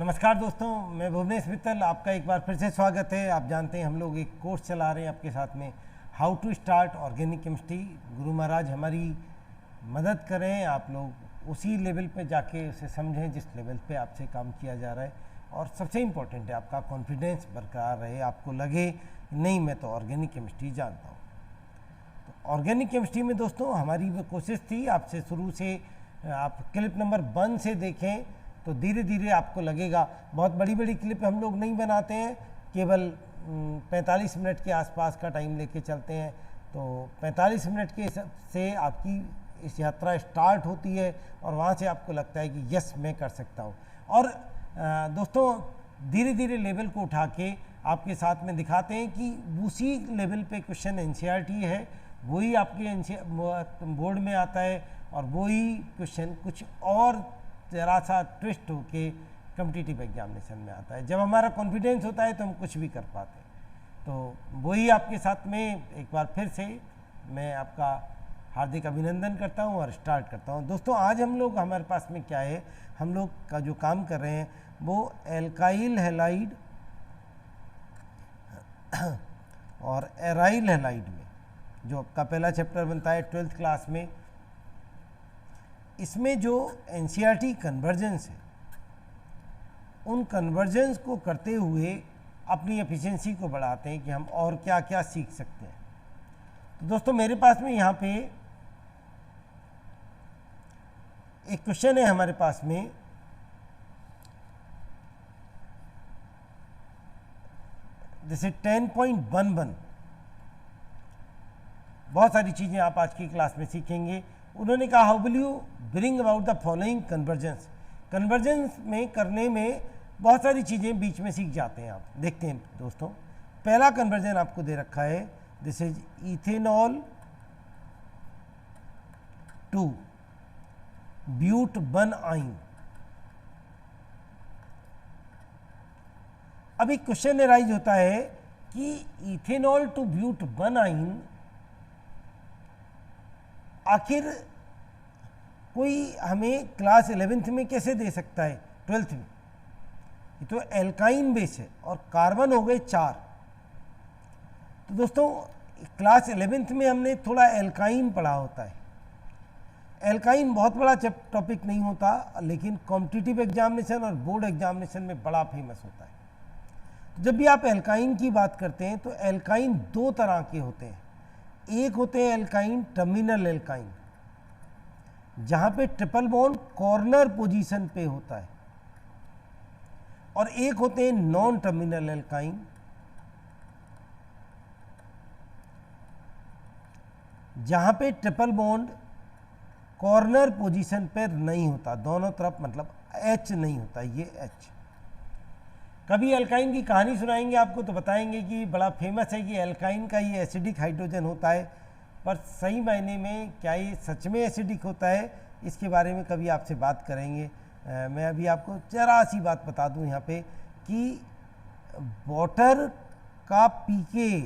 नमस्कार दोस्तों, मैं भुवनेश मित्तल, आपका एक बार फिर से स्वागत है। आप जानते हैं हम लोग एक कोर्स चला रहे हैं आपके साथ में, how to start organic chemistry. गुरु महाराज हमारी मदद करें, आप लोग उसी लेवल पे जाके उसे समझें जिस लेवल पे आपसे काम किया जा रहा है। और सबसे इम्पोर्टेंट है आपका कॉन्फिडेंस बरकरार रहे, आपको लगे नहीं मैं तो ऑर्गेनिक केमिस्ट्री जानता हूँ। तो ऑर्गेनिक केमिस्ट्री में दोस्तों हमारी कोशिश थी आपसे शुरू से, आप क्लिप नंबर 1 से देखें तो धीरे धीरे आपको लगेगा। बहुत बड़ी बड़ी क्लिप हम लोग नहीं बनाते हैं, केवल 45 मिनट के आसपास का टाइम लेके चलते हैं। तो 45 मिनट के से आपकी इस यात्रा स्टार्ट होती है और वहाँ से आपको लगता है कि यस मैं कर सकता हूँ। और दोस्तों धीरे धीरे लेवल को उठा के आपके साथ में दिखाते हैं कि उसी लेवल पे क्वेश्चन एनसीईआरटी है, वही आपके बोर्ड में आता है और वही क्वेश्चन कुछ और ज़रा सा ट्विस्ट होके कॉम्पिटिटिव एग्जामिनेशन में आता है। जब हमारा कॉन्फिडेंस होता है तो हम कुछ भी कर पाते हैं। तो वही आपके साथ में एक बार फिर से मैं आपका हार्दिक अभिनंदन करता हूं और स्टार्ट करता हूं। दोस्तों आज हम लोग, हमारे पास में क्या है, हम लोग का जो काम कर रहे हैं वो एल्काइल हैलाइड और एराइल हैलाइड में, जो आपका पहला चैप्टर बनता है 12th क्लास में, इसमें जो एनसीईआरटी कन्वर्जेंस है, उन कन्वर्जेंस को करते हुए अपनी एफिशिएंसी को बढ़ाते हैं कि हम और क्या क्या सीख सकते हैं। तो दोस्तों मेरे पास में यहाँ पे एक क्वेश्चन है हमारे पास में, जैसे 10.11। बहुत सारी चीज़ें आप आज की क्लास में सीखेंगे। उन्होंने कहा how will you bring about the following convergence. Convergence में करने में बहुत सारी चीज़ें बीच में सीख जाते हैं आप। देखते हैं दोस्तों, पहला कन्वर्जन आपको दे रखा है, this is ethanol to but one yne. अब एक क्वेश्चन राइज होता है कि इथेनॉल टू ब्यूट वन आइन आखिर कोई हमें क्लास 11th में कैसे दे सकता है, 12th में। ये तो एल्काइन बेस है और कार्बन हो गए 4। तो दोस्तों क्लास 11th में हमने थोड़ा एल्काइन पढ़ा होता है। एल्काइन बहुत बड़ा टॉपिक नहीं होता, लेकिन कॉम्पिटिटिव एग्जामिनेशन और बोर्ड एग्जामिनेशन में बड़ा फेमस होता है। जब भी आप एल्काइन की बात करते हैं तो एल्काइन 2 तरह के होते हैं। एक होते हैं एल्काइन टर्मिनल एल्काइन, जहां पे ट्रिपल बॉन्ड कॉर्नर पोजीशन पे होता है, और एक होते हैं नॉन टर्मिनल एल्काइन, जहां पे ट्रिपल बॉन्ड कॉर्नर पोजीशन पे नहीं होता, दोनों तरफ, मतलब H नहीं होता, ये H। कभी एल्काइन की कहानी सुनाएंगे आपको तो बताएंगे कि बड़ा फेमस है कि एल्काइन का ये एसिडिक हाइड्रोजन होता है, पर सही मायने में क्या ये सच में एसिडिक होता है, इसके बारे में कभी आपसे बात करेंगे। मैं अभी आपको जरा सी बात बता दूं यहाँ पे कि वाटर का पीके,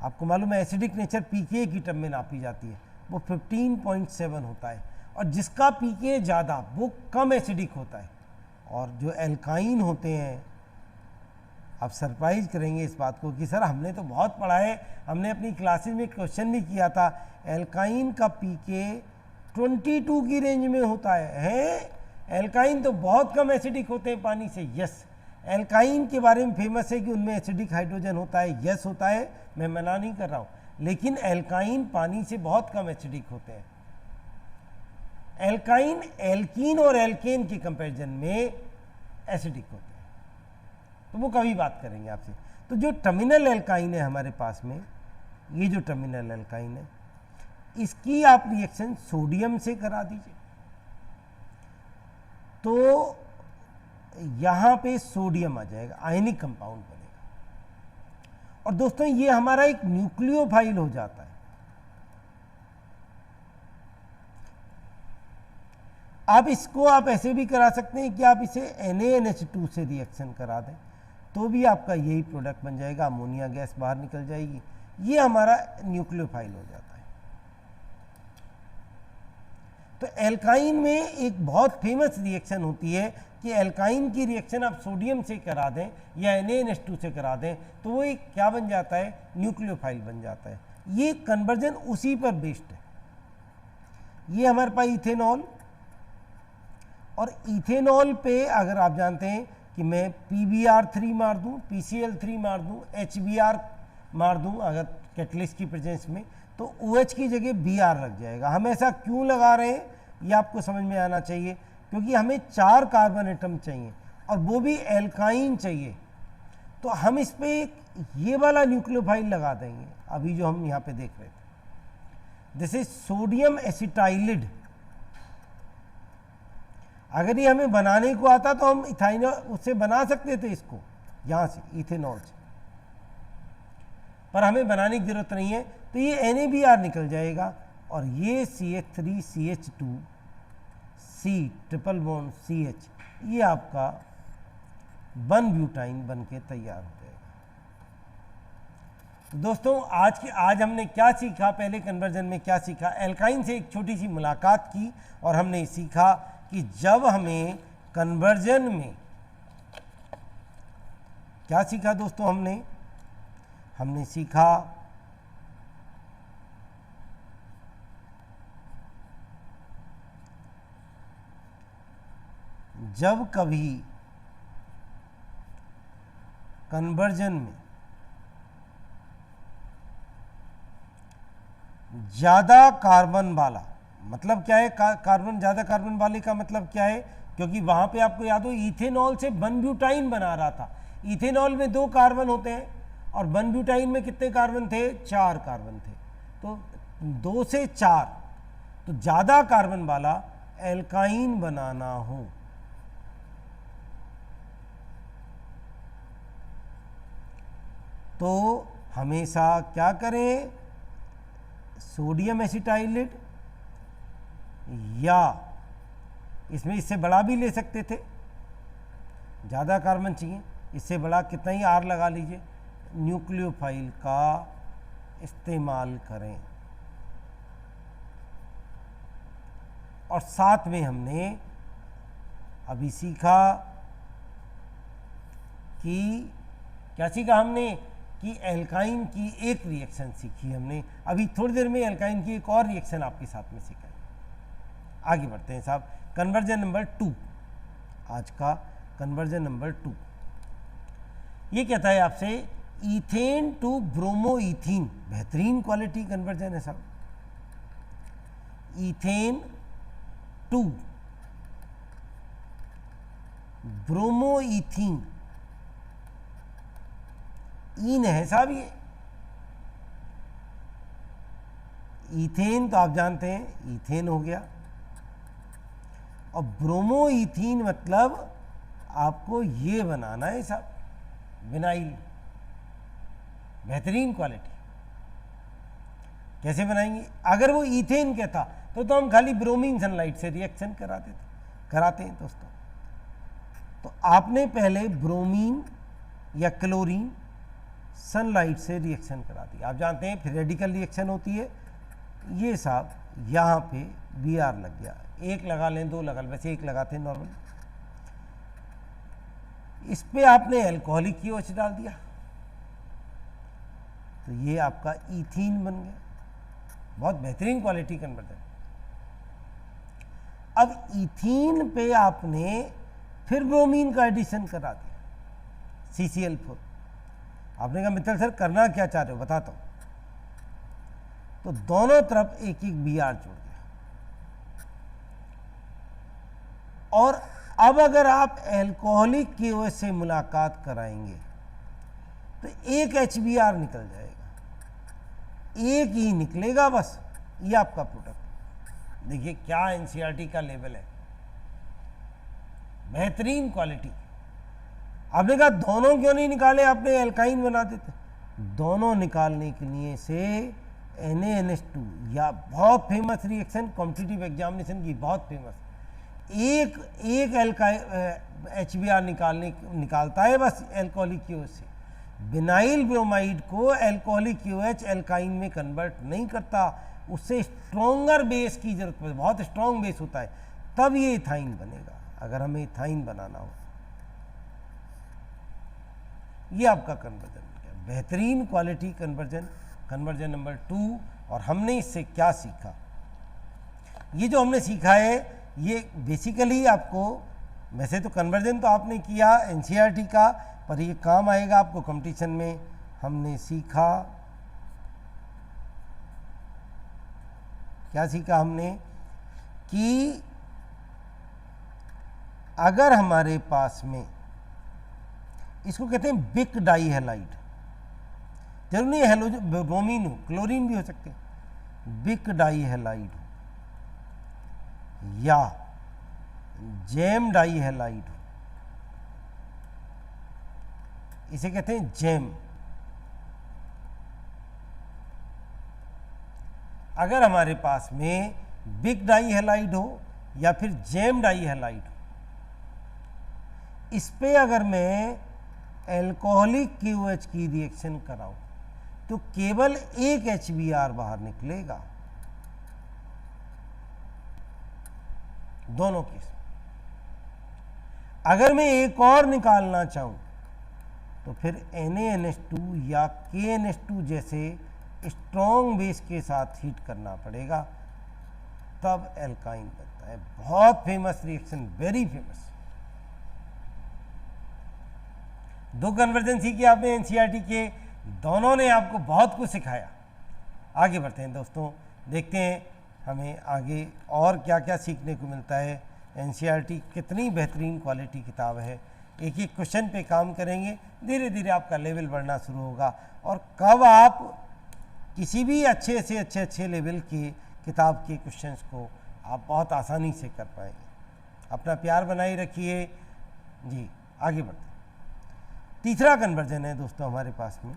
आपको मालूम है एसिडिक नेचर पीके की टर्म में नापी जाती है, वो 15.7 होता है, और जिसका पीके ज़्यादा वो कम एसिडिक होता है। और जो एल्काइन होते हैं, आप सरप्राइज करेंगे इस बात को कि सर हमने तो बहुत पढ़ा है, हमने अपनी क्लासेस में क्वेश्चन भी किया था, एल्काइन का पीके 22 की रेंज में होता है। एल्काइन तो बहुत कम एसिडिक होते हैं पानी से। यस, एल्काइन के बारे में फेमस है कि उनमें एसिडिक हाइड्रोजन होता है, यस होता है, मैं मना नहीं कर रहा हूँ, लेकिन एल्काइन पानी से बहुत कम एसिडिक होते हैं। एल्काइन एल्कीन और एल्केन के कंपैरिजन में एसिडिक होते हैं, तो वो कभी बात करेंगे आपसे। तो जो टर्मिनल एल्काइन है हमारे पास में, ये जो टर्मिनल एल्काइन है, इसकी आप रिएक्शन सोडियम से करा दीजिए तो यहां पे सोडियम आ जाएगा, आयनिक कंपाउंड बनेगा। और दोस्तों ये हमारा एक न्यूक्लियोफाइल हो जाता है। आप इसको आप ऐसे भी करा सकते हैं कि आप इसे NaNH2 से रिएक्शन करा दें तो भी आपका यही प्रोडक्ट बन जाएगा, अमोनिया गैस बाहर निकल जाएगी। ये हमारा न्यूक्लियोफाइल हो जाता है। तो तो एल्काइन में एक बहुत फेमस रिएक्शन होती है कि एल्काइन की रिएक्शन आप सोडियम से करा दें या NaNH2 से करा दें तो वो एक क्या बन जाता है, न्यूक्लियोफाइल बन जाता है। ये कन्वर्जन उसी पर बेस्ड है। ये हमारे पास इथेनॉल, और इथेनॉल पे अगर आप जानते हैं कि मैं PbR3 मार दूं, PCl3 मार दूं, HBr मार दूं अगर कैटलिस्ट की प्रेजेंस में, तो OH की जगह Br लग जाएगा। हम ऐसा क्यों लगा रहे हैं ये आपको समझ में आना चाहिए, क्योंकि हमें 4 कार्बन एटम चाहिए और वो भी एल्काइन चाहिए। तो हम इस पे ये वाला न्यूक्लियोफाइल लगा देंगे, अभी जो हम यहाँ पे देख रहे थे, दिस इज सोडियम एसिटाइलिड। अगर ये हमें बनाने को आता तो हम इथाइनॉल उससे बना सकते थे इसको, यहाँ से इथेनॉल से, पर हमें बनाने की जरूरत नहीं है। तो ये NaBr निकल जाएगा और ये CH3CH2 C triple bond CH, ये आपका 1 ब्यूटाइन बन के तैयार हो जाएगा। तो दोस्तों आज हमने क्या सीखा, पहले कन्वर्जन में क्या सीखा, एल्काइन से एक छोटी सी मुलाकात की और हमने सीखा कि जब हमें कन्वर्जन में क्या सीखा दोस्तों, हमने सीखा जब कभी कन्वर्जन में ज़्यादा कार्बन वाला, मतलब क्या है कार्बन, ज़्यादा कार्बन वाले का मतलब क्या है, क्योंकि वहाँ पे आपको याद हो इथेनॉल से 1 ब्यूटाइन बना रहा था। इथेनॉल में 2 कार्बन होते हैं और 1 ब्यूटाइन में कितने कार्बन थे, 4 कार्बन थे। तो 2 से 4, तो ज़्यादा कार्बन वाला एल्काइन बनाना हो तो हमेशा क्या करें, सोडियम एसिटाइलिड, या इसमें इससे बड़ा भी ले सकते थे, ज़्यादा कार्बन चाहिए, इससे बड़ा कितना ही R लगा लीजिए, न्यूक्लियोफाइल का इस्तेमाल करें। और साथ में हमने अभी सीखा कि क्या सीखा हमने, कि एल्काइन की एक रिएक्शन सीखी हमने। अभी थोड़ी देर में एल्काइन की एक और रिएक्शन आपके साथ में सीखा। आगे बढ़ते हैं साहब, कन्वर्जन नंबर 2, आज का कन्वर्जन नंबर 2 ये कहता है आपसे इथेन टू ब्रोमोइथीन। बेहतरीन क्वालिटी कन्वर्जन है साहब। इथेन टू ब्रोमोइथीन, ईन है साहब ये। इथेन तो आप जानते हैं इथेन हो गया, और ब्रोमोइथीन मतलब आपको ये बनाना है साहब, विनाइल। बेहतरीन क्वालिटी। कैसे बनाएंगे, अगर वो इथेन के था तो हम खाली ब्रोमीन सनलाइट से रिएक्शन कराते हैं दोस्तों। तो आपने पहले ब्रोमीन या क्लोरीन सनलाइट से रिएक्शन करा दी। आप जानते हैं फिर रेडिकल रिएक्शन होती है। ये साहब यहाँ पे Br लग गया, 1 लगा लें 2 लगा लें, वैसे 1 लगाते हैं नॉर्मल। इस पे आपने अल्कोहलिक की OH डाल दिया तो ये आपका इथीन बन गया। बहुत बेहतरीन क्वालिटी कन्वर्जन। अब इथीन पे आपने फिर ब्रोमीन का एडिशन करा दिया, CCl4। आपने कहा मित्तल सर करना क्या चाह रहे हो, बताता हूं। तो दोनों तरफ एक एक Br जोड़ दिया, और अब अगर आप अल्कोहलिक की OH से मुलाकात कराएंगे तो एक HBr निकल जाएगा, एक ही निकलेगा बस। ये आपका प्रोडक्ट। देखिए क्या NCERT का लेवल है, बेहतरीन क्वालिटी। आपने कहा दोनों क्यों नहीं निकाले, आपने एल्काइन बना देते। दोनों निकालने के लिए से NaNH2, या बहुत फेमस रिएक्शन कॉम्पिटिटिव एग्जामिनेशन की, बहुत फेमस, एक HBr निकालता है बस एल्कोहलिक की OH से। विनाइल ब्रोमाइड को एल्कोहलिक की OH एल्काइन में कन्वर्ट नहीं करता, उससे स्ट्रोंगर बेस की जरूरत पड़ती है, बहुत स्ट्रॉन्ग बेस होता है, तब ये इथाइन बनेगा। अगर हमें इथाइन बनाना हो, ये आपका कन्वर्जन है, बेहतरीन क्वालिटी कन्वर्जन, कन्वर्जन नंबर 2। और हमने इससे क्या सीखा? ये जो हमने सीखा है ये बेसिकली आपको, वैसे तो कन्वर्जन तो आपने किया एनसीईआरटी का, पर ये काम आएगा आपको कंपटीशन में। हमने सीखा, क्या सीखा हमने? कि अगर हमारे पास में, इसको कहते हैं बिक डाई हैलाइड, जरूर नहीं हेलोजन ब्रोमीन हो, क्लोरीन भी हो सकते हैं, बिक डाई हैलाइड हो या जेम डाई हैलाइड हो, इसे कहते हैं जेम। अगर हमारे पास में बिग डाई हैलाइड हो या फिर जेम डाई हैलाइड हो, इस पे अगर मैं एल्कोहलिक KOH की रिएक्शन कराऊं तो केवल एक HBr बाहर निकलेगा, दोनों केस। अगर मैं एक और निकालना चाहूं तो फिर NaNH2 या KNH2 जैसे स्ट्रॉन्ग बेस के साथ हीट करना पड़ेगा, तब एल्काइन बनता है। बहुत famous reaction, very famous. 2 conversion सीखे आपने एनसीईआरटी के, दोनों ने आपको बहुत कुछ सिखाया। आगे बढ़ते हैं दोस्तों, देखते हैं हमें आगे और क्या क्या सीखने को मिलता है। एनसीईआरटी कितनी बेहतरीन क्वालिटी किताब है। एक एक क्वेश्चन पे काम करेंगे, धीरे धीरे आपका लेवल बढ़ना शुरू होगा, और कब आप किसी भी अच्छे से अच्छे लेवल की किताब के क्वेश्चंस को आप बहुत आसानी से कर पाएंगे। अपना प्यार बनाए रखिए जी। आगे बढ़ते हैं। तीसरा कन्वर्जन है दोस्तों हमारे पास में,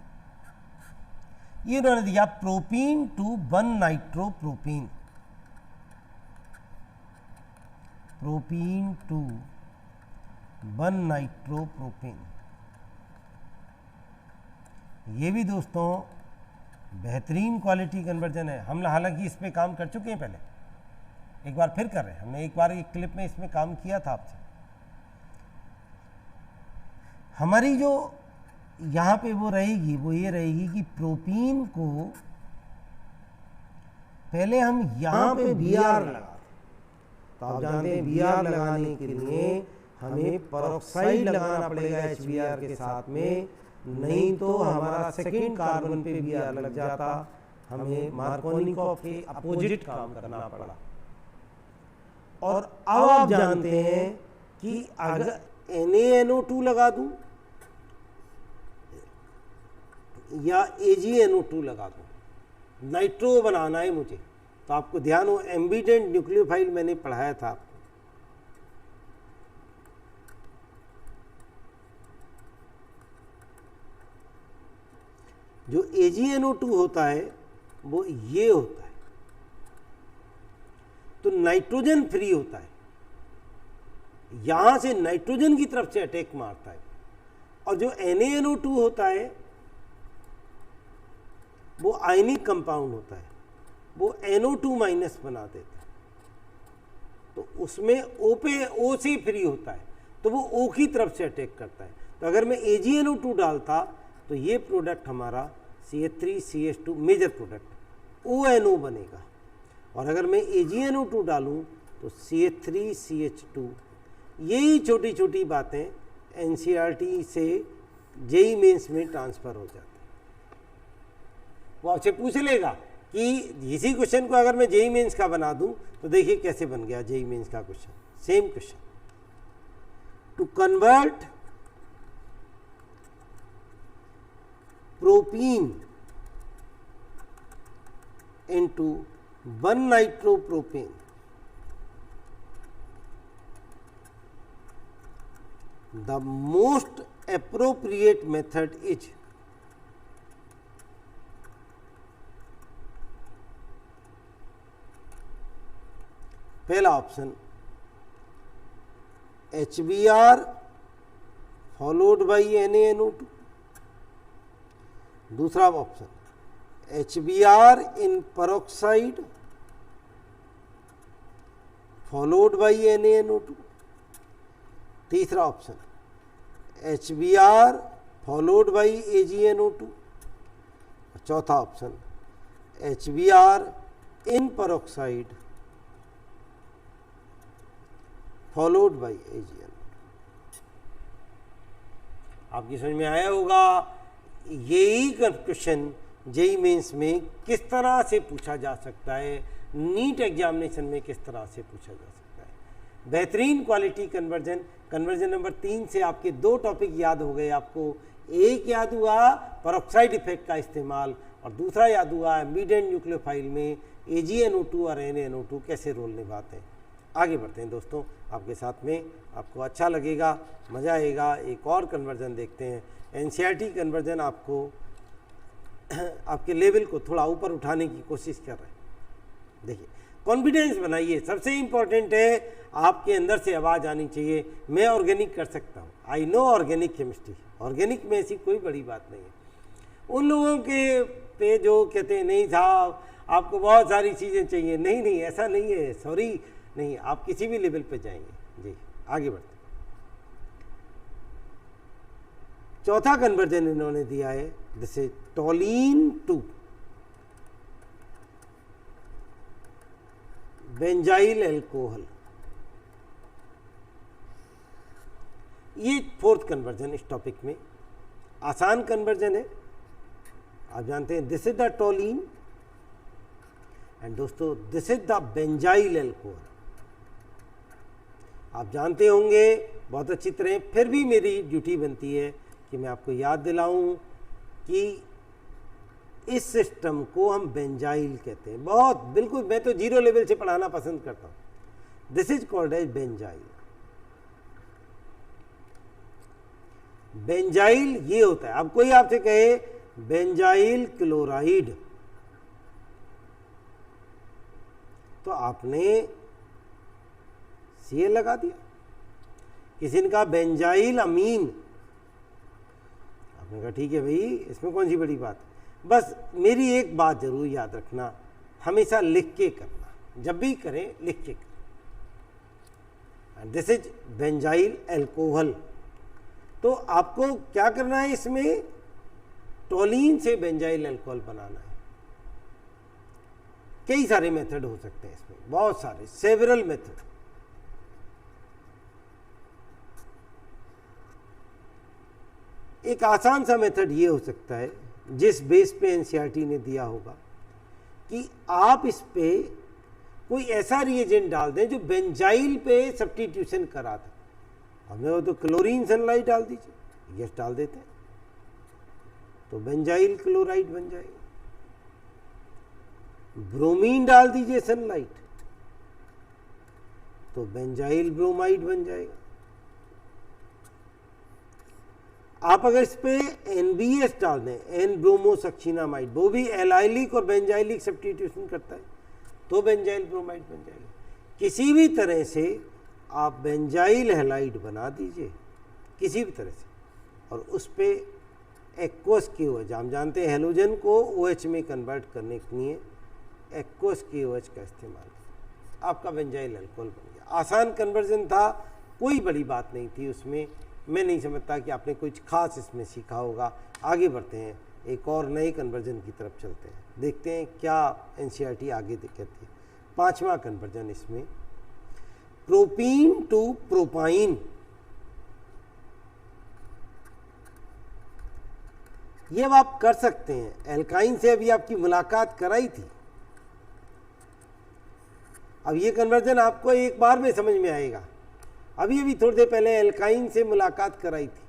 ये उन्होंने दिया प्रोपीन टू 1 नाइट्रोप्रोपीन, प्रोपीन टू 1 नाइट्रोप्रोपीन। ये भी दोस्तों बेहतरीन क्वालिटी कन्वर्जन है। हम हालांकि इस पे काम कर चुके हैं पहले, एक बार फिर कर रहे हैं। हमने एक बार एक क्लिप में इसमें काम किया था आपसे। हमारी जो यहाँ पे वो रहेगी, वो ये रहेगी कि प्रोपीन को पहले हम यहाँ पे Br लगा, तो आप जानते हैं Br लगाने के लिए हमें परऑक्साइड लगाना पड़ेगा HBr के साथ में, नहीं तो हमारा सेकेंड कार्बन पे Br लग जाता, हमें मार्कोनिकॉफ के अपोजिट काम करना पड़ा। और अब आप जानते हैं कि अगर NaNO2 लगा दूं या AgNO2 लगा दूं, नाइट्रो बनाना है मुझे, तो आपको ध्यान हो एम्बिडेंट न्यूक्लियोफाइल मैंने पढ़ाया था आपको। जो AgNO2 होता है वो ये होता है, तो नाइट्रोजन फ्री होता है, यहां से नाइट्रोजन की तरफ से अटैक मारता है। और जो NaNO2 होता है वो आयनिक कंपाउंड होता है, वो NO2 माइनस बना देता है, तो उसमें O पे O से फ्री होता है, तो वो O की तरफ से अटैक करता है। तो अगर मैं AgNO2 डालता तो ये प्रोडक्ट हमारा CH3CH2 मेजर प्रोडक्ट ONO बनेगा, और अगर मैं AgNO2 डालूं तो CH3CH2। यही छोटी छोटी बातें एनसीईआरटी से जेईई मेंस में ट्रांसफ़र हो जाती है। वो आपसे पूछ लेगा कि इसी क्वेश्चन को अगर मैं जेईई मेंस का बना दूं तो देखिए कैसे बन गया जेईई मेंस का question, same question. To convert propene into 1 nitropropane, the most appropriate method is पहला option HBr followed by NaNO2, दूसरा option HBr in peroxide followed by NaNO2। तीसरा option HBr followed by AgNO2। चौथा option HBr in peroxide followed by AgNO2। आपकी समझ में आया होगा। यही क्वेश्चन जेईई मेंस में किस तरह से पूछा जा सकता है, नीट एग्जामिनेशन में किस तरह से पूछा जा सकता है। बेहतरीन क्वालिटी कन्वर्जन, कन्वर्जन नंबर 3 से आपके 2 टॉपिक याद हो गए। आपको एक याद हुआ पेरोक्साइड इफेक्ट का इस्तेमाल और दूसरा याद हुआ मीडियम न्यूक्लियोफाइल में AgNO2 और NaNO2 कैसे रोल निभाते हैं। आगे बढ़ते हैं दोस्तों आपके साथ में, आपको अच्छा लगेगा, मज़ा आएगा। एक और कन्वर्जन देखते हैं। NCERT कन्वर्जन आपको आपके लेवल को थोड़ा ऊपर उठाने की कोशिश कर रहे हैं। देखिए, कॉन्फिडेंस बनाइए। सबसे इम्पोर्टेंट है आपके अंदर से आवाज़ आनी चाहिए, मैं ऑर्गेनिक कर सकता हूँ, I know organic chemistry. Organic में ऐसी कोई बड़ी बात नहीं है। उन लोगों के पे जो कहते हैं नहीं साहब आपको बहुत सारी चीज़ें चाहिए, नहीं नहीं ऐसा नहीं है, सॉरी नहीं, आप किसी भी लेवल पे जाएंगे। जी आगे बढ़ते। चौथा कन्वर्जन इन्होंने दिया है, जैसे टोलीन टू बेंजाइल अल्कोहल। ये 4th कन्वर्जन इस टॉपिक में। आसान कन्वर्जन है, आप जानते हैं। This is the toluene and दोस्तों this is the benzyl alcohol. आप जानते होंगे बहुत अच्छी तरह, फिर भी मेरी ड्यूटी बनती है कि मैं आपको याद दिलाऊं कि इस सिस्टम को हम बेंजाइल कहते हैं। बहुत बिल्कुल, मैं तो 0 लेवल से पढ़ाना पसंद करता हूं। This is called as benzyl. Benzyl ये होता है। अब कोई आपसे कहे बेंजाइल क्लोराइड, तो आपने Cl लगा दिया। किसी ने कहा बेंजाइल अमीन, आपने कहा ठीक है भाई, इसमें कौन सी बड़ी बात है। बस मेरी एक बात जरूर याद रखना, हमेशा लिख के करना, जब भी करें लिख के करें। This is benzyl alcohol. तो आपको क्या करना है, इसमें टोलीन से बेंजाइल अल्कोहल बनाना है। कई सारे मेथड हो सकते हैं इसमें, बहुत सारे, सेवरल मेथड। एक आसान सा मेथड ये हो सकता है, जिस बेस पे एनसीईआरटी ने दिया होगा, कि आप इस पे कोई ऐसा रिएजेंट डाल दें जो बेंजाइल पे सब्स्टिट्यूशन करा दे। हमने वो तो क्लोरीन सनलाइट डाल दीजिए, यस डाल देते हैं तो बेंजाइल क्लोराइड बन जाएगा। ब्रोमीन डाल दीजिए सनलाइट, तो बेंजाइल ब्रोमाइड बन जाएगा। आप अगर इस पे NBS डाल दें, एन ब्रोमोसक्सीनामाइड, वो भी एलाइलिक और बेंजाइलिक सब्स्टिट्यूशन करता है, तो बेंजाइल ब्रोमाइड बन जाएगा। किसी भी तरह से आप बेंजाइल हैलाइड बना दीजिए, किसी भी तरह से, और उस पे एक्वस KOH, हम जानते हैं हेलोजन को OH में कन्वर्ट करने के लिए एक्वस KOH का इस्तेमाल, आपका बेंजाइल अल्कोहल बन गया। आसान कन्वर्जन था, कोई बड़ी बात नहीं थी उसमें। मैं नहीं समझता कि आपने कुछ खास इसमें सीखा होगा। आगे बढ़ते हैं, एक और नए कन्वर्जन की तरफ चलते हैं, देखते हैं क्या एनसीईआरटी आगे कहती है। 5वां कन्वर्जन इसमें, प्रोपीन टू प्रोपाइन। ये अब आप कर सकते हैं, एल्काइन से अभी आपकी मुलाकात कराई थी। अब ये कन्वर्जन आपको एक बार में समझ में आएगा। अभी अभी थोड़ी देर पहले एल्काइन से मुलाकात कराई थी।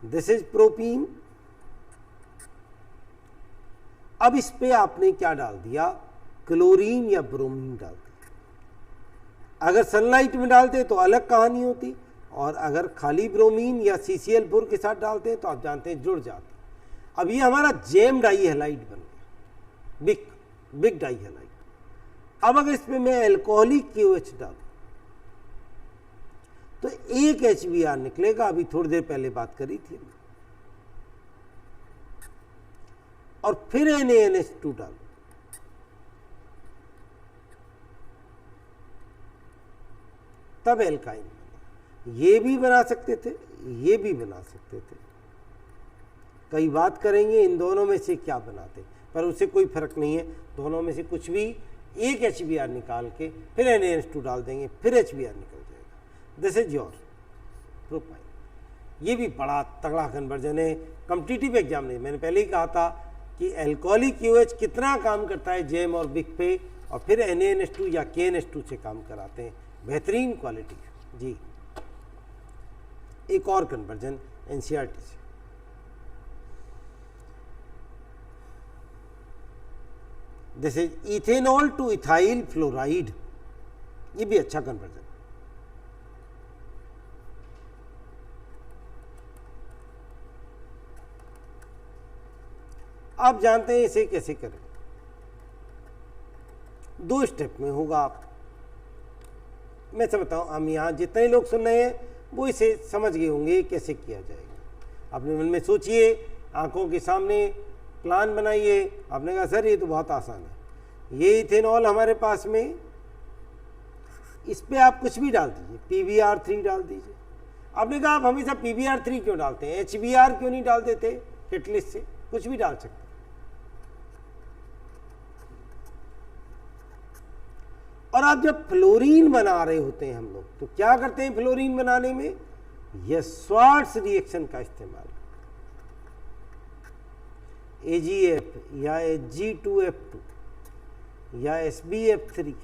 This is propene. अब इस पे आपने क्या डाल दिया, क्लोरीन या ब्रोमीन डाल दिया। अगर सनलाइट में डालते तो अलग कहानी होती, और अगर खाली ब्रोमीन या CCl4 के साथ डालते हैं तो आप जानते हैं जुड़ जाते। अब ये हमारा जेम डाई हैलाइड बन गया, बिग डाई हैलाइड। अब अगर इसमें मैं एल्कोहलिक KOH डालूं तो एक HBr निकलेगा। अभी थोड़ी देर पहले बात करी थी। और फिर NaNH2 डालो, तब एल्काइन बना। ये भी बना सकते थे, ये भी बना सकते थे। कई बात करेंगे इन दोनों में से क्या बनाते, पर उससे कोई फर्क नहीं है। दोनों में से कुछ भी एक HBr निकाल के फिर NaNH2 डाल देंगे, फिर HBr निकल जाएगा। This is your propyne. ये भी बड़ा तगड़ा कन्वर्जन है। कॉम्पिटिटिव एग्जाम में मैंने पहले ही कहा था कि एल्कोहलिक OH कितना काम करता है जैम और बिग पे, और फिर NaNH2 या KNH2 से काम कराते हैं। बेहतरीन क्वालिटी जी। एक और कन्वर्जन NCERT से, this is ethanol two ethyl fluoride. ये भी अच्छा कन्वर्जन। आप जानते हैं इसे कैसे करें। 2 स्टेप में होगा। आप मैं समझता हूं हम यहां जितने लोग सुन रहे हैं वो इसे समझ गए होंगे कैसे किया जाएगा। अपने मन में सोचिए, आंखों के सामने प्लान बनाइए। आपने कहा सर ये तो बहुत आसान है। ये इथेनॉल हमारे पास में, इस पे आप कुछ भी डाल दीजिए, PBr3 डाल दीजिए। आपने कहा आप हमेशा PBr3 क्यों डालते हैं, HBr क्यों नहीं डाल देते हिटलिस्ट से? कुछ भी डाल सकते हैं। और आप जब फ्लोरीन बना रहे होते हैं हम लोग, तो क्या करते हैं फ्लोरीन बनाने में? यह स्वार्ट्स रिएक्शन का इस्तेमाल, AgF या Ag2F2 या SbF3,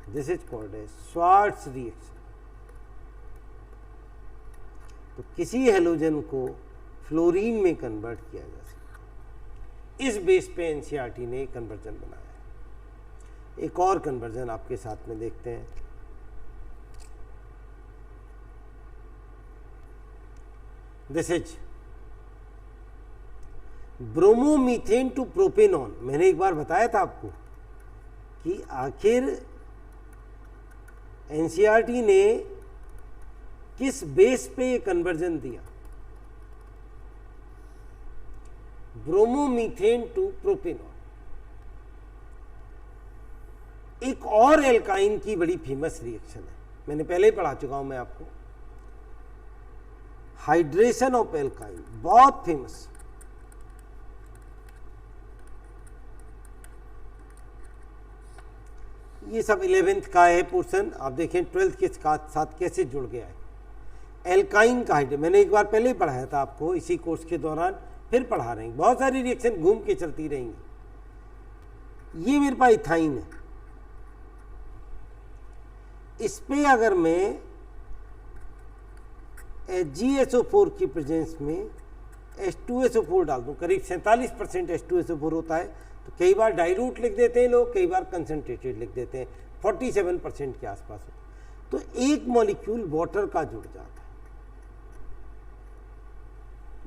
this is called as Swarts reaction. तो किसी हेलोजन को फ्लोरीन में कन्वर्ट किया जा सकता है। इस बेस पे NCERT ने कन्वर्जन बनाया है। एक और कन्वर्जन आपके साथ में देखते हैं। This is bromomethane to propanone. मैंने एक बार बताया था आपको कि आखिर NCERT ने किस बेस पे ये कन्वर्जन दिया। Bromomethane to propanone. एक और एल्काइन की बड़ी फेमस रिएक्शन है, मैंने पहले ही पढ़ा चुका हूं मैं आपको। हाइड्रेशन ऑफ एल्काइन, बहुत फेमस। ये सब 11th का है पोर्शन। आप देखें 12th के साथ कैसे जुड़ गया है। एल्काइन का हाइड्रेशन मैंने एक बार पहले ही पढ़ाया था आपको, इसी कोर्स के दौरान फिर पढ़ा रहे हैं। बहुत सारी रिएक्शन घूम के चलती रहेंगी। ये मेरे पास इथाइन है। इस पे अगर मैं HgSO4 की प्रेजेंस में H2SO4 डाल दूं, करीब 47% H2SO4 होता है। तो कई बार डाइल्यूट लिख देते हैं लोग, कई बार कंसंट्रेटेड लिख देते हैं। 47% के आसपास होता है। तो एक मॉलिक्यूल वाटर का जुड़ जाता है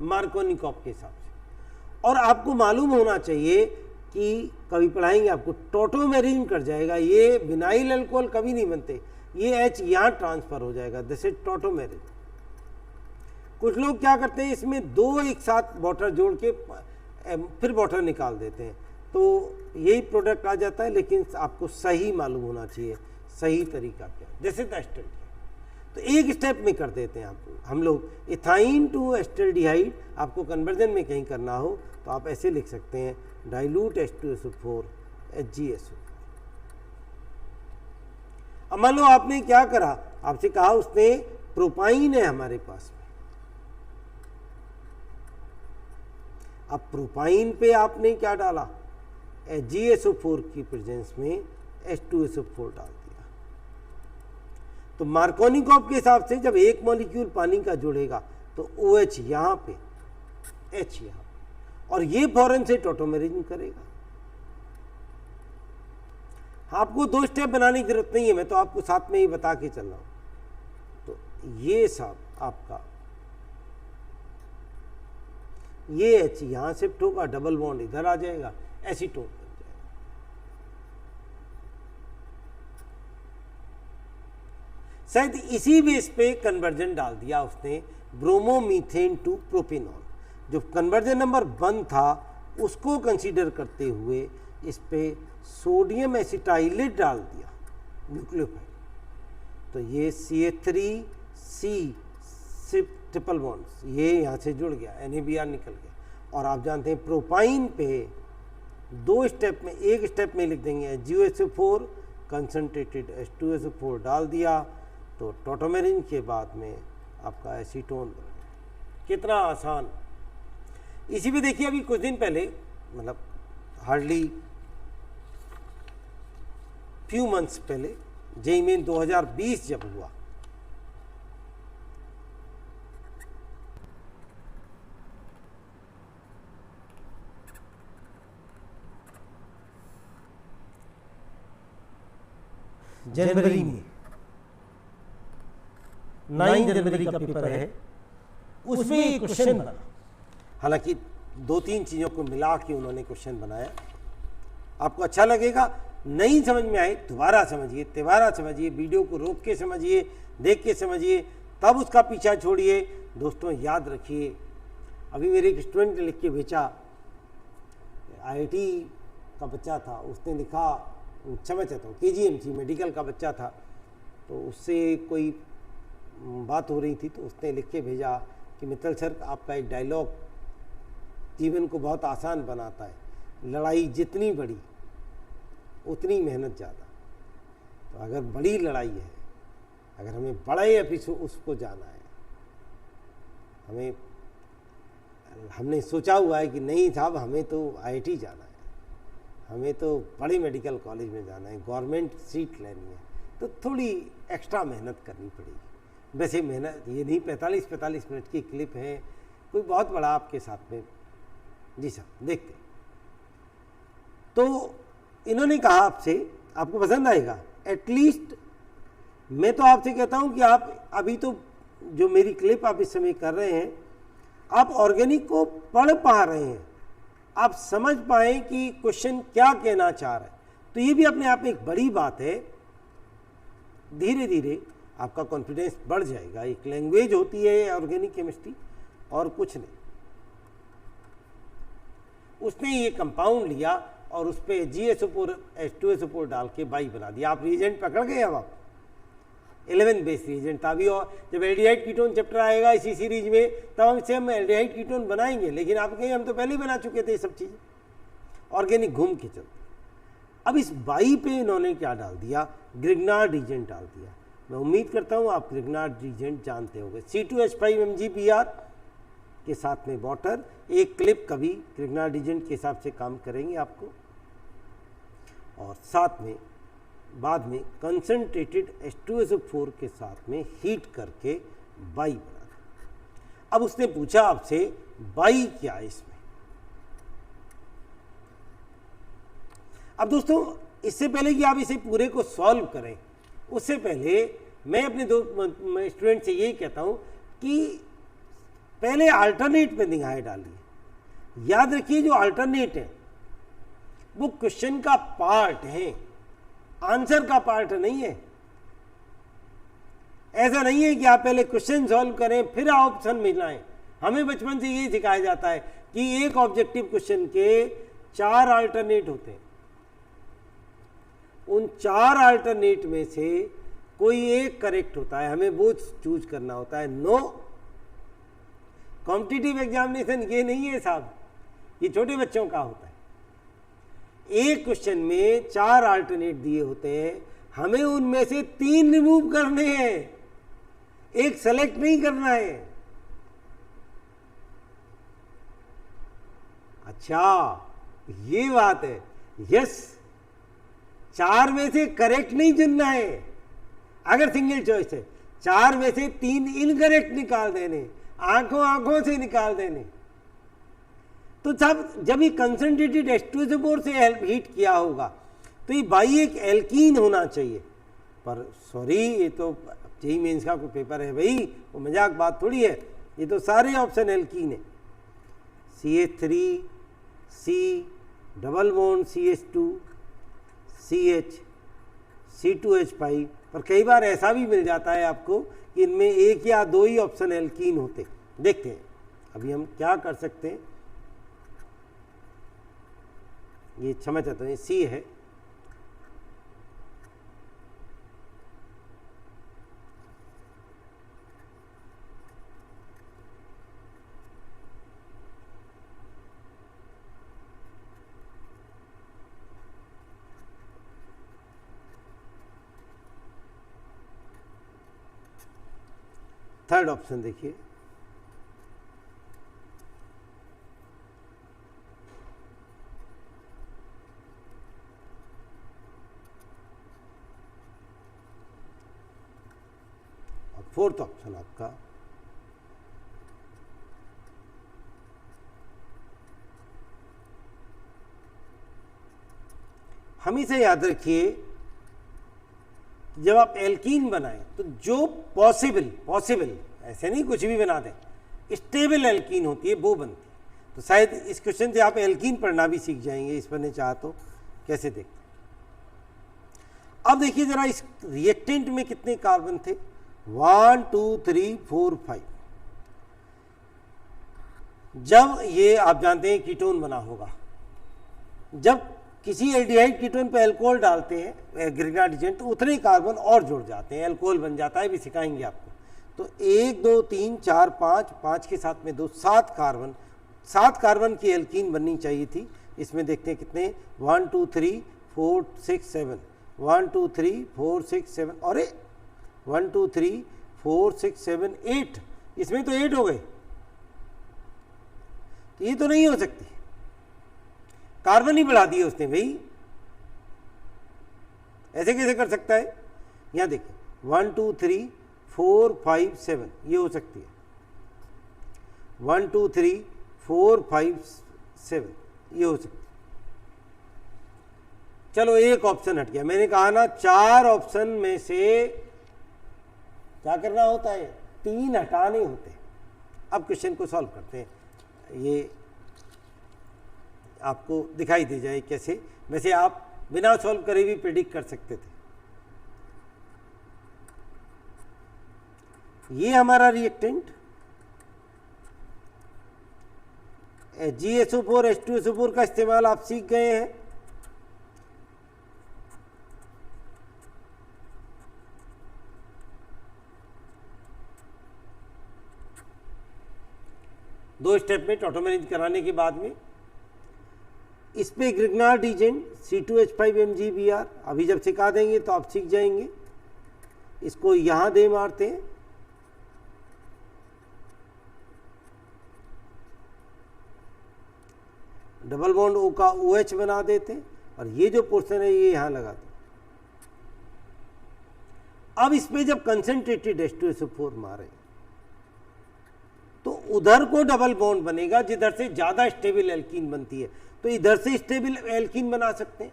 मार्कोनिकॉफ के हिसाब से। और आपको मालूम होना चाहिए कि कभी पढ़ाएंगे आपको, टॉटोमेरिन कर जाएगा। ये विनाइल अल्कोहल कभी नहीं बनते, ये H यहाँ ट्रांसफर हो जाएगा, दिस इज टॉटोमेरिन। कुछ लोग क्या करते हैं, इसमें 2 एक साथ वाटर जोड़ के फिर वाटर निकाल देते हैं, तो यही प्रोडक्ट आ जाता है। लेकिन आपको सही मालूम होना चाहिए सही तरीका क्या, जैसे एस्टर। तो एक स्टेप में कर देते हैं आपको हम लोग। इथाइन टू एस्टरडिहाइड आपको कन्वर्जन में कहीं करना हो तो आप ऐसे लिख सकते हैं, डाइल्यूट H2SO4 HgSO। अब मान लो आपने क्या करा, आपसे कहा उसने प्रोपाइन है हमारे पास में। अब प्रोपाइन पे आपने क्या डाला, HgSO4 की प्रेजेंस में H2SO4 डाल दिया। तो मार्कोनिकॉफ के हिसाब से जब एक मॉलिक्यूल पानी का जुड़ेगा तो OH यहां पे, H यहां, और ये फौरन से टॉटोमेरिन करेगा। आपको 2 स्टेप बनाने की जरूरत नहीं है, मैं तो आपको साथ में ही बता के चल रहा हूं। तो ये सब आपका, ये H यहां शिफ्ट होगा, डबल बॉन्ड इधर आ जाएगा, एसीटोन बन जाएगा। शायद इसी बेस पे कन्वर्जन डाल दिया उसने, ब्रोमोमीथेन टू प्रोपेनॉल। जो कन्वर्जन नंबर 1 था उसको कंसीडर करते हुए इस पे सोडियम एसिटाइलेट डाल दिया न्यूक्लियोफाइल, तो ये CH3C ट्रिपल बॉन्ड्स ये यहाँ से जुड़ गया, NABR निकल गया। और आप जानते हैं प्रोपाइन पे 2 स्टेप में, एक स्टेप में लिख देंगे HgOSO4 कंसनट्रेटेड H2SO4 डाल दिया, तो टॉटोमेरिन के बाद में आपका एसीटोन बन गया। कितना आसान। इसी भी देखिए अभी कुछ दिन पहले, मतलब हार्डली फ्यू मंथ्स पहले, जेईई मेन 2020 जब हुआ, जनवरी में 9 जनवरी का पेपर है, उसमें एक क्वेश्चन बना। हालांकि 2-3 चीज़ों को मिला के उन्होंने क्वेश्चन बनाया। आपको अच्छा लगेगा, नहीं समझ में आए दोबारा समझिए, तिबारा समझिए, वीडियो को रोक के समझिए, देख के समझिए, तब उसका पीछा छोड़िए। दोस्तों याद रखिए, अभी मेरे एक स्टूडेंट ने लिख के भेजा, IIT का बच्चा था, उसने लिखा, क्षमा चाहता हूँ, KGMC मेडिकल का बच्चा था, तो उससे कोई बात हो रही थी, तो उसने लिख के भेजा कि मित्तल सर आपका एक डायलॉग जीवन को बहुत आसान बनाता है, लड़ाई जितनी बड़ी उतनी मेहनत ज़्यादा। तो अगर बड़ी लड़ाई है, अगर हमें बड़े एपिसोड उसको जाना है, हमने सोचा हुआ है कि नहीं साहब हमें तो IIT जाना है, हमें तो बड़े मेडिकल कॉलेज में जाना है, गवर्नमेंट सीट लेनी है, तो थोड़ी एक्स्ट्रा मेहनत करनी पड़ेगी। वैसे मेहनत ये नहीं, 45 मिनट की क्लिप है, कोई बहुत बड़ा आपके साथ में। जी साहब देखते। तो इन्होंने कहा आपसे, आपको पसंद आएगा, एटलीस्ट मैं तो आपसे कहता हूं कि आप अभी तो जो मेरी क्लिप आप इस समय कर रहे हैं, आप ऑर्गेनिक को पढ़ पा रहे हैं, आप समझ पाएं कि क्वेश्चन क्या कहना चाह रहा है, तो ये भी अपने आप में एक बड़ी बात है। धीरे धीरे आपका कॉन्फिडेंस बढ़ जाएगा। एक लैंग्वेज होती है ऑर्गेनिक केमिस्ट्री और कुछ नहीं। उसने ये कंपाउंड लिया और उस पर GSO4 H2SO4 डाल के बाई बना दिया। आप रिएजेंट पकड़ गए। अब आप 11 बेस रिएजेंट था। अभी और जब एल्डिहाइड कीटोन चैप्टर आएगा इसी सीरीज में, तब हम इसे हम एल्डिहाइड कीटोन बनाएंगे, लेकिन आप कहें हम तो पहले ही बना चुके थे ये सब चीज़ें, ऑर्गेनिक घूम के चलते। अब इस बाई पे इन्होंने क्या डाल दिया, ग्रिग्नार्ड रिएजेंट डाल दिया। मैं उम्मीद करता हूँ आप ग्रिग्नार्ड रिएजेंट जानते होंगे। C2H5MgBr के साथ में वाटर, एक क्लिप कभी ग्रिग्नार्ड रिएजेंट के हिसाब से काम करेंगे आपको, और साथ में बाद में कंसंट्रेटेड H2SO4 के साथ में हीट करके बाई बना। अब उसने पूछा आपसे बाई क्या है इसमें। अब दोस्तों इससे पहले कि आप इसे पूरे को सॉल्व करें, उससे पहले मैं अपने दो स्टूडेंट से यही कहता हूं कि पहले अल्टरनेट पे निगाहें डालिए। याद रखिए जो अल्टरनेट है वो क्वेश्चन का पार्ट है, आंसर का पार्ट नहीं है। ऐसा नहीं है कि आप पहले क्वेश्चन सॉल्व करें फिर ऑप्शन मिलाएं। हमें बचपन से यही सिखाया जाता है कि एक ऑब्जेक्टिव क्वेश्चन के 4 अल्टरनेट होते हैं, उन 4 अल्टरनेट में से कोई एक करेक्ट होता है, हमें वो चूज करना होता है। नो, कॉम्पिटिटिव एग्जामिनेशन ये नहीं है साहब, ये छोटे बच्चों का होता है। एक क्वेश्चन में 4 अल्टरनेट दिए होते हैं, हमें उनमें से 3 रिमूव करने हैं, एक सेलेक्ट नहीं करना है। अच्छा ये बात है। यस, 4 में से करेक्ट नहीं चुनना है। अगर सिंगल चॉइस है 4 में से 3 इनकरेक्ट निकाल देने, आंखों आंखों से निकाल देने। तो साहब जब ये कंसंट्रेटेड H2SO4 से हीट किया होगा तो ये बाई एक एल्कीन होना चाहिए। पर सॉरी, ये तो जेईई मेंस का कोई पेपर है भाई, वो मजाक बात थोड़ी है। ये तो सारे ऑप्शन एल्कीन है। CH3 C double bond CH2 CH C2H5। पर कई बार ऐसा भी मिल जाता है आपको कि इनमें 1 या 2 ही ऑप्शन एल्कीन होते। देखते हैं अभी हम क्या कर सकते हैं, ये क्षमा चाहता हूँ, ये सी है, थर्ड ऑप्शन देखिए, और फोर्थ ऑप्शन आपका हमेशा याद रखिए, जब आप एल्कीन बनाएं तो जो पॉसिबल ऐसे नहीं कुछ भी बना दें, स्टेबल एल्कीन होती है वो बनती है। तो शायद इस क्वेश्चन से आप एल्कीन पढ़ना भी सीख जाएंगे, इस पर नहीं चाहा तो कैसे देखते। अब देखिए जरा इस रिएक्टेंट में कितने कार्बन थे, 1 2 3 4 5। जब ये आप जानते हैं कीटोन बना होगा, जब किसी एल्डिहाइड कीटोन पे अल्कोहल डालते हैं ग्रिग्नार्ड एजेंट, तो उतने कार्बन और जुड़ जाते हैं, अल्कोहल बन जाता है, भी सिखाएंगे आपको। तो 1 2 3 4 5, 5 के साथ में 2, 7 कार्बन, 7 कार्बन की एल्कीन बननी चाहिए थी। इसमें देखते हैं कितने, 1 2 3 4 6 7, 1 2 3 4 6 7, अरे 1 2 3 4 6 7 8, इसमें तो 8 हो गए। तो ये तो नहीं हो सकती, कार्बन ही बढ़ा दिए उसने भाई, ऐसे कैसे कर सकता है। यहां देखिए 1 2 3 4 5 7, ये हो सकती है, 1 2 3 4 5 7, ये हो सकती है। चलो एक ऑप्शन हट गया, मैंने कहा ना 4 ऑप्शन में से क्या करना होता है, 3 हटाने होते हैं। अब क्वेश्चन को सॉल्व करते हैं, ये आपको दिखाई दे जाए कैसे। वैसे आप बिना सॉल्व करे भी प्रेडिक्ट कर सकते थे। ये हमारा रिएक्टेंट GSO4 H2SO4 का इस्तेमाल आप सीख गए हैं। दो स्टेप में टॉटोमेरिज कराने के बाद में इस पे ग्रिग्नार्ड एजेंट C2H5MgBr अभी जब सिखा देंगे तो आप सीख जाएंगे। इसको यहां दे मारते हैं, डबल बॉन्ड O का OH बना देते हैं, और ये जो पोर्शन है ये यहां लगाते हैं। अब इसमें जब कंसंट्रेटेड H2SO4 मारे तो उधर को डबल बॉन्ड बनेगा जिधर से ज्यादा स्टेबल एल्कीन बनती है। तो इधर से स्टेबल एल्कीन बना सकते हैं,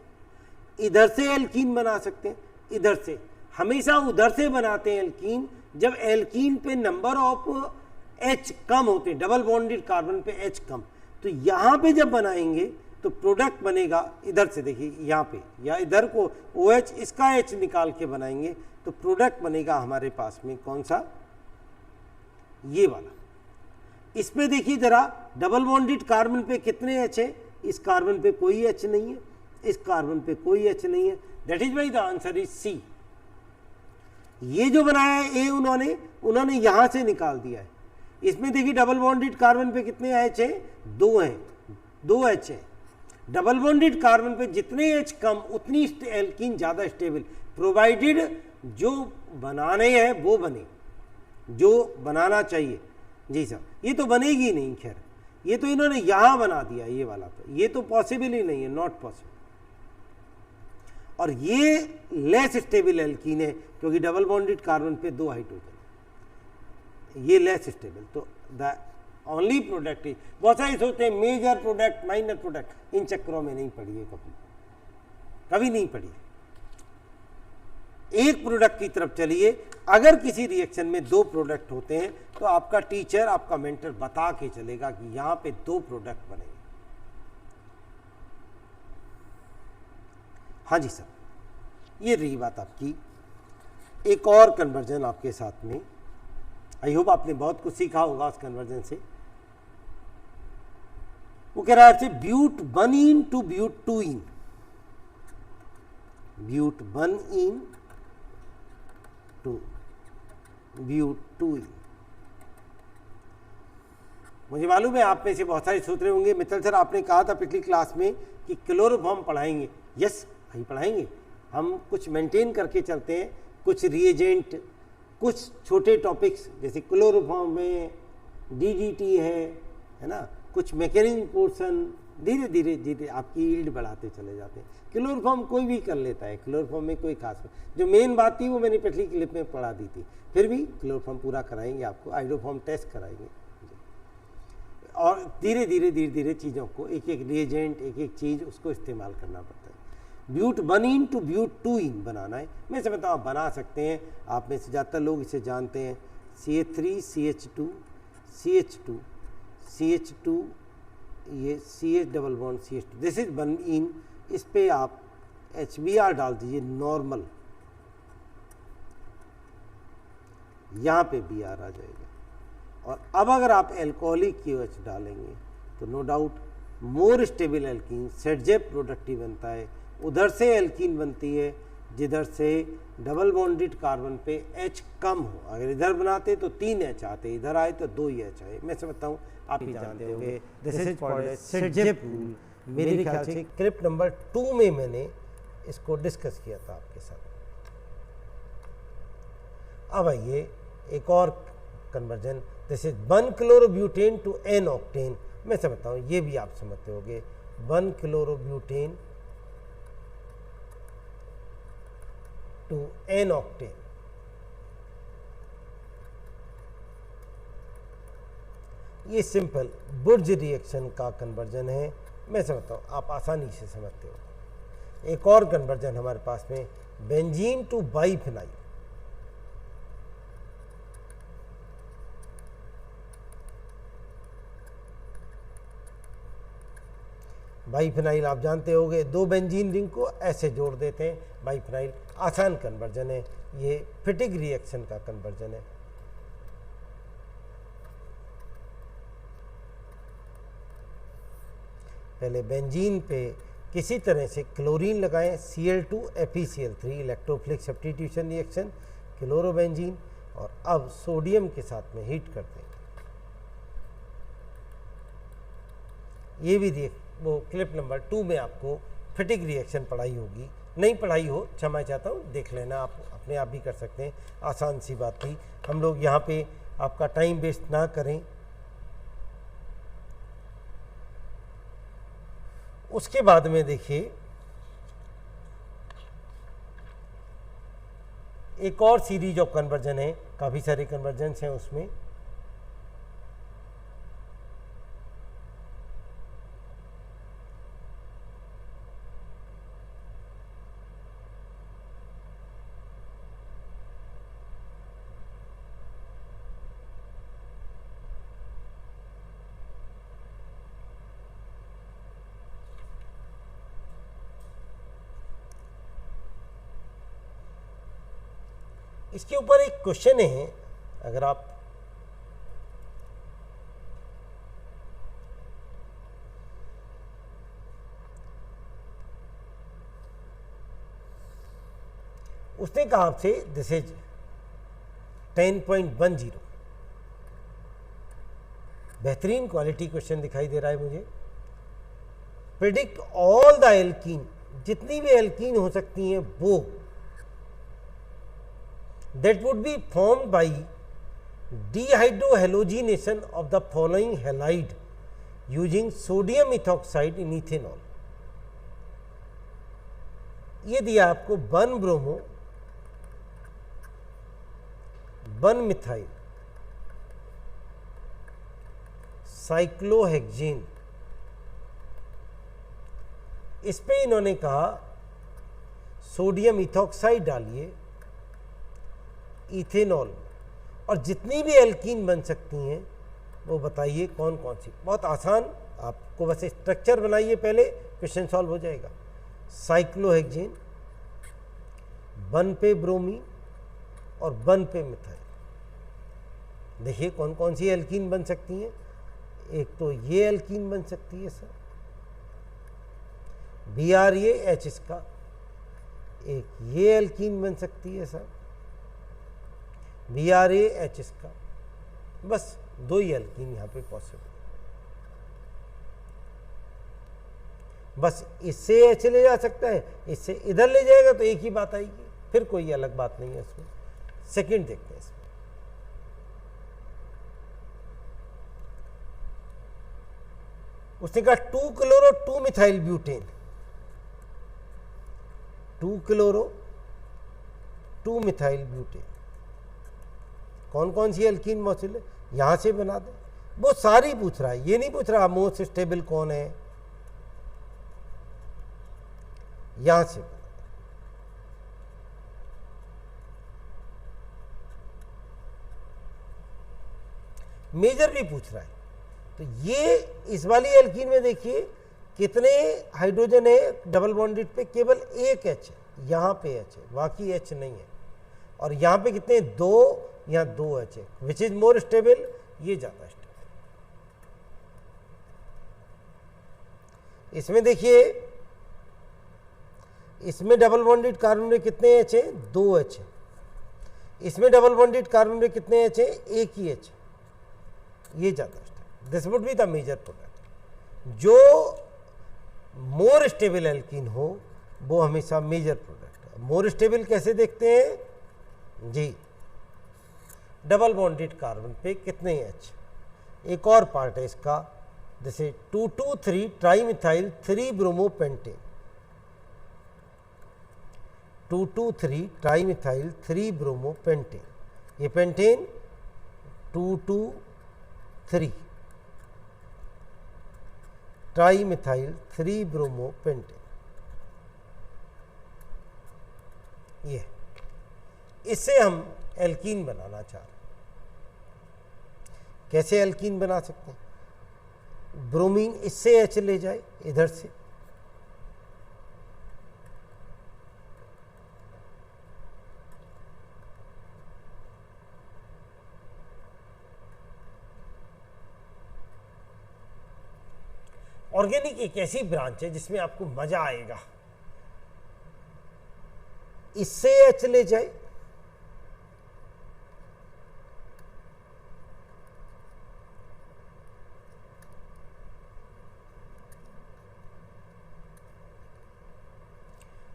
इधर से एल्कीन बना सकते हैं, इधर से, हमेशा उधर से बनाते हैं एल्कीन जब एल्कीन पे नंबर ऑफ H कम होते हैं, डबल बॉन्डेड कार्बन पे H कम। तो यहां पे जब बनाएंगे तो प्रोडक्ट बनेगा इधर से, देखिए यहाँ पे या इधर को OH इसका H निकाल के बनाएंगे तो प्रोडक्ट बनेगा हमारे पास में कौन सा, ये वाला। इसमें देखिए जरा डबल बॉन्डेड कार्बन पे कितने H है, इस कार्बन पे कोई H नहीं है, इस कार्बन पे कोई H नहीं है, that is why the answer is C। ये जो बनाया है A उन्होंने यहां से निकाल दिया है। इसमें देखिए डबल बॉन्डेड कार्बन पे कितने H है, 2 हैं, 2 H है। डबल बॉन्डेड कार्बन पे जितने H कम उतनी एल्कीन ज्यादा स्टेबल, प्रोवाइडेड जो बनाने हैं वो बने, जो बनाना चाहिए। जी सर, ये तो बनेगी नहीं, खैर ये तो इन्होंने यहां बना दिया, ये वाला तो ये तो पॉसिबल ही नहीं है, नॉट पॉसिबल। और ये लेस स्टेबल एल्कीन है क्योंकि डबल बॉन्डेड कार्बन पे 2 हाइड्रोजन, ये लेस स्टेबल। तो द ओनली प्रोडक्ट इज, बहुत सारे सोचते हैं मेजर प्रोडक्ट माइनर प्रोडक्ट, इन चक्करों में नहीं पड़ी है, कभी नहीं पड़ी। एक प्रोडक्ट की तरफ चलिए। अगर किसी रिएक्शन में 2 प्रोडक्ट होते हैं तो आपका टीचर, आपका मेंटर बता के चलेगा कि यहां पे 2 प्रोडक्ट बनेंगे। हाँ जी सर, ये रही बात आपकी। एक और कन्वर्जन आपके साथ में, आई होप आपने बहुत कुछ सीखा होगा उस कन्वर्जन से। वो कह रहा है आपसे ब्यूट 1ene to ब्यूट 2ene, ब्यूट 1ene to ब्यूट 2ene। मुझे मालूम है आप में से बहुत सारे सोच रहे होंगे मित्तल सर आपने कहा था पिछली क्लास में कि क्लोरोफॉर्म पढ़ाएंगे। यस भाई पढ़ाएंगे, हम कुछ मेंटेन करके चलते हैं, कुछ रिएजेंट, कुछ छोटे टॉपिक्स जैसे क्लोरोफॉर्म में डीडीटी है ना, कुछ मैकेनिज्म पोर्शन, धीरे धीरे धीरे आपकी यील्ड बढ़ाते चले जाते हैं। क्लोरोफॉर्म कोई भी कर लेता है, क्लोरोफॉर्म में कोई खास, जो मेन बात थी वो मैंने पिछली क्लिप में पढ़ा दी थी, फिर भी क्लोरोफॉर्म पूरा कराएंगे आपको, आइडोफॉर्म टेस्ट कराएंगे और धीरे धीरे धीरे धीरे चीज़ों को एक एक रिएजेंट, एक एक चीज़ उसको इस्तेमाल करना पड़ता है। ब्यूट 1ene टू ब्यूट 2ene बनाना है, मैं समझता हूँ आप बना सकते हैं, आप में से ज़्यादातर लोग इसे जानते हैं। CH3 CH2 CH2 ये CH double bond CH2, this is 1ene, इस पे आप HBr डाल दीजिए नॉर्मल, यहाँ पे Br आ जाएगा। और अब अगर आप एल्कोहलिक QH डालेंगे तो no doubt more stable alkene Saytzeff productive बनता है, उधर से एल्कीन बनती है जिधर से डबल बॉन्डेड कार्बन पे H कम हो। अगर इधर बनाते तो 3 H आते, इधर आए तो 2 ही H आए। मैं समझता हूँ आप ही जानते होंगे, दिस इज कॉल्ड सेटजेप रूल। मेरे ख्याल से क्लिप नंबर 2 में मैंने इसको डिस्कस किया था आपके साथ। अब आइए एक और conversion, this is 1 chlorobutane to N octane. मैं समझता हूँ ये भी आप समझते होंगे, 1 क्लोरोब्यूटेन टू N ऑक्टेन। ये सिंपल बुर्ज रिएक्शन का कन्वर्जन है, मैं समझता हूँ आप आसानी से समझते हो। एक और कन्वर्जन हमारे पास में, बेंजीन टू बाइफिनाइल। बाइफिनाइल आप जानते होंगे, 2 बेंजीन रिंग को ऐसे जोड़ देते हैं, बाइफिनाइल। आसान कन्वर्जन है, ये फिटिग रिएक्शन का कन्वर्जन है। पहले बेंजीन पे किसी तरह से क्लोरीन लगाएं, Cl2 FeCl3 electrophilic substitution reaction, chlorobenzene, और अब सोडियम के साथ में हीट कर देंगे। ये भी देख, वो क्लिप नंबर 2 में आपको फिटिग रिएक्शन पढ़ाई होगी, नहीं पढ़ाई हो क्षमा चाहता हूँ, देख लेना, आप अपने आप भी कर सकते हैं, आसान सी बात थी। हम लोग यहाँ पे आपका टाइम वेस्ट ना करें। उसके बाद में देखिए एक और सीरीज ऑफ कन्वर्जन है, काफ़ी सारे कन्वर्जन्स हैं उसमें। इसके ऊपर एक क्वेश्चन है, अगर आप उसने कहा आपसे, दिस इज 10.10, बेहतरीन क्वालिटी क्वेश्चन दिखाई दे रहा है मुझे। प्रिडिक्ट ऑल द एल्कीन, जितनी भी एल्कीन हो सकती हैं वो, that would be formed by dehydrohalogenation of the following halide using sodium ethoxide in ethanol। ये दिया आपको 1 ब्रोमो 1 मिथाइल साइक्लोहेक्सेन। इस पे इन्होंने कहा सोडियम इथॉक्साइड डालिए इथेनॉल, और जितनी भी एल्कीन बन सकती हैं वो बताइए कौन कौन सी। बहुत आसान, आपको बस स्ट्रक्चर बनाइए पहले, क्वेश्चन सॉल्व हो जाएगा। साइक्लोहेक्सेन, 1 पे ब्रोमीन और 1 पे मिथाइल। देखिए कौन कौन सी एल्कीन बन सकती हैं। एक तो ये एल्कीन बन सकती है सर, Br ये H इसका, एक ये एल्कीन बन सकती है सर, Br ये H इसका, बस दो ही एल्कीन यहाँ पे पॉसिबल। बस इससे H ले जा सकता है, इससे इधर ले जाएगा तो एक ही बात आएगी, फिर कोई अलग बात नहीं है इसमें। सेकंड देखते हैं इसमें, उसने कहा 2 chloro 2 methyl butane, 2 chloro 2 methyl butane, कौन कौन सी एल्कीन मॉलिक्यूल है यहां से बना दे। वो सारी पूछ रहा है, ये नहीं पूछ रहा मोस्ट स्टेबल कौन है, यहां से मेजर भी पूछ रहा है। तो ये इस वाली एल्कीन में देखिए कितने हाइड्रोजन है डबल बॉन्डेड पे, केवल एक H है, यहाँ पे H है, बाकी H नहीं है। और यहाँ पे कितने, 2, यहाँ 2 H है। विच इज मोर स्टेबल, ये ज़्यादा स्टेबल। इसमें देखिए, इसमें डबल बॉन्डेड कार्बन में कितने H है, 2 H है। इसमें डबल बॉन्डेड कार्बन में कितने H है, एक ही H है, ये ज़्यादा stable. This would be the major product. जो मोर स्टेबल एल्कीन हो वो हमेशा मेजर प्रोडक्ट है। मोर स्टेबल कैसे देखते हैं जी, डबल बॉन्डेड कार्बन पे कितने H। एक और पार्ट है इसका, जैसे 2,2,3 ट्राईमिथाइल 3 ब्रोमोपेंटेन, 2,2,3 ट्राईमिथाइल 3 ब्रोमोपेंटेन, ये पेंटेन 2,2,3 ट्राईमिथाइल 3 ब्रोमोपेंटेन, ये इससे हम एल्कीन बनाना चाह रहे हैं। कैसे एल्कीन बना सकते हैं, ब्रोमीन इससे H ले जाए इधर से, ऑर्गेनिक एक ऐसी ब्रांच है जिसमें आपको मजा आएगा। इससे H ले जाए,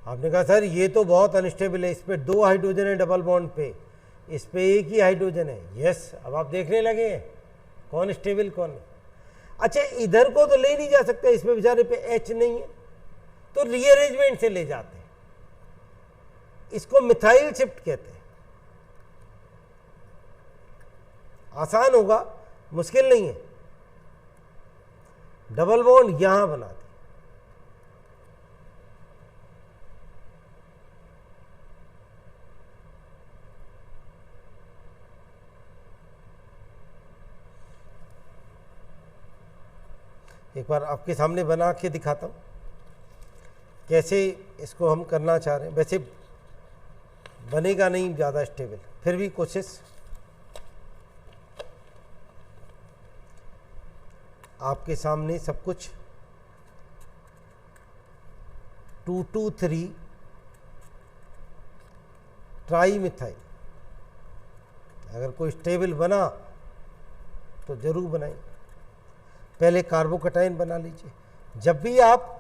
आपने कहा सर ये तो बहुत अनस्टेबल है, इस पे 2 हाइड्रोजन है डबल बॉन्ड पे, इस पे एक ही हाइड्रोजन है। यस, अब आप देखने लगे हैं कौन स्टेबल कौन है। अच्छा, इधर को तो ले नहीं जा सकते, इसमें बेचारे पे H नहीं है, तो रीअरेंजमेंट से ले जाते हैं। इसको मिथाइल शिफ्ट कहते हैं। आसान होगा, मुश्किल नहीं है। डबल बॉन्ड यहां बना दे, एक बार आपके सामने बना के दिखाता हूँ कैसे इसको हम करना चाह रहे हैं। वैसे बनेगा नहीं ज़्यादा स्टेबल, फिर भी कोशिश। आपके सामने सब कुछ 2,2,3 ट्राईमिथाइल, अगर कोई स्टेबल बना तो जरूर बनाएं। पहले कार्बोकटायन बना लीजिए। जब भी आप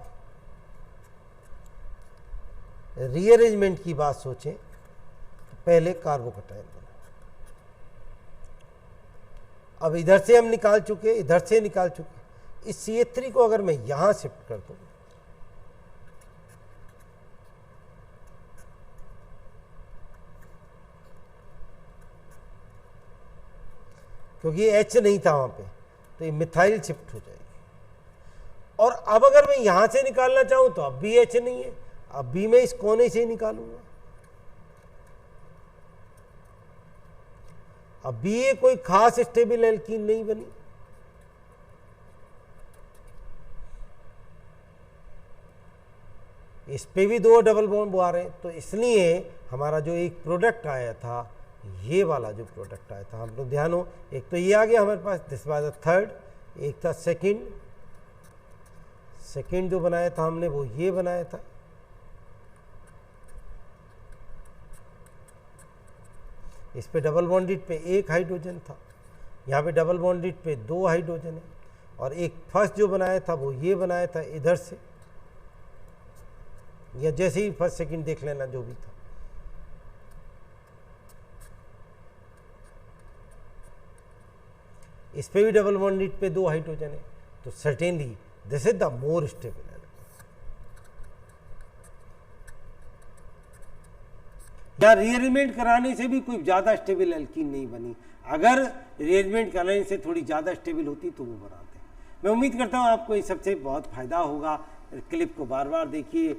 रीअरेंजमेंट की बात सोचें तो पहले कार्बोकटायन बना। अब इधर से हम निकाल चुके, इधर से निकाल चुके। इस CH3 को अगर मैं यहां शिफ्ट कर दूं, क्योंकि H नहीं था वहां पे, तो ये मिथाइल शिफ्ट हो जाएगी। और अब अगर मैं यहां से निकालना चाहूं तो अब भी H नहीं है, अब भी मैं इस कोने से ही निकालूंगा। अब भी ये कोई खास स्टेबल एल्कीन नहीं बनी। इस पे भी 2 डबल बॉन्ड आ रहे हैं, तो इसलिए हमारा जो एक प्रोडक्ट आया था, ये वाला जो प्रोडक्ट आया था, हम लोग ध्यान हो, एक तो ये आ गया हमारे पास, दिस वाज द थर्ड, एक था सेकंड जो बनाया था हमने वो ये बनाया था, इस पे डबल बॉन्डेड पे एक हाइड्रोजन था, यहाँ पे डबल बॉन्डेड पे 2 हाइड्रोजन है, और एक फर्स्ट जो बनाया था वो ये बनाया था इधर से, या जैसे ही फर्स्ट सेकंड देख लेना जो भी था। इस पे भी डबल बॉन्डेड पे 2 हाइड्रोजन है, तो certainly this is the more stable. या रीअरेंजमेंट कराने से भी कोई ज़्यादा स्टेबल एल्कीन नहीं बनी, अगर रीअरेंजमेंट कराने से थोड़ी ज़्यादा स्टेबल होती तो वो बनाते हैं। मैं उम्मीद करता हूँ आपको इस सबसे बहुत फ़ायदा होगा। क्लिप को बार बार देखिए।